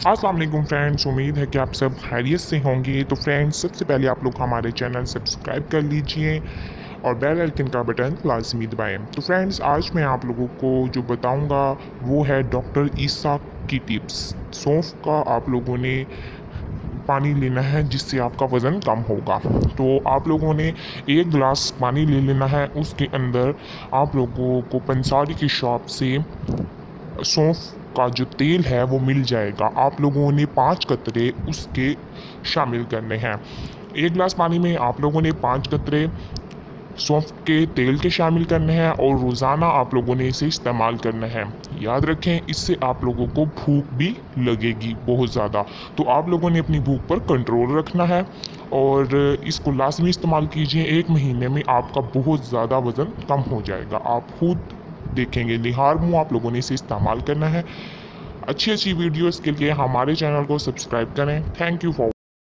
अस्सलाम वालेकुम फ्रेंड्स, उम्मीद है कि आप सब खैरियत से होंगे। तो फ्रेंड्स, सबसे पहले आप लोग हमारे चैनल सब्सक्राइब कर लीजिए और बेल आइकन का बटन लाजमी दबाएं। तो फ्रेंड्स, आज मैं आप लोगों को जो बताऊंगा वो है डॉक्टर ईसा की टिप्स। सौंफ का आप लोगों ने पानी लेना है जिससे आपका वज़न कम होगा। तो आप लोगों ने एक गिलास पानी ले लेना है, उसके अंदर आप लोगों को पंसारी की शॉप से सौंफ का जो तेल है वो मिल जाएगा। आप लोगों ने 5 कतरे उसके शामिल करने हैं। एक गिलास पानी में आप लोगों ने 5 कतरे सौंफ के तेल के शामिल करने हैं और रोज़ाना आप लोगों ने इसे इस्तेमाल करना है। याद रखें, इससे आप लोगों को भूख भी लगेगी बहुत ज़्यादा। तो आप लोगों ने अपनी भूख पर कंट्रोल रखना है और इसको लाजमी इस्तेमाल कीजिए। 1 महीने में आपका बहुत ज़्यादा वज़न कम हो जाएगा, आप खुद देखेंगे। निहार मुँह आप लोगों ने इसे इस्तेमाल करना है। अच्छी अच्छी वीडियोज़ के लिए हमारे चैनल को सब्सक्राइब करें। Thank you for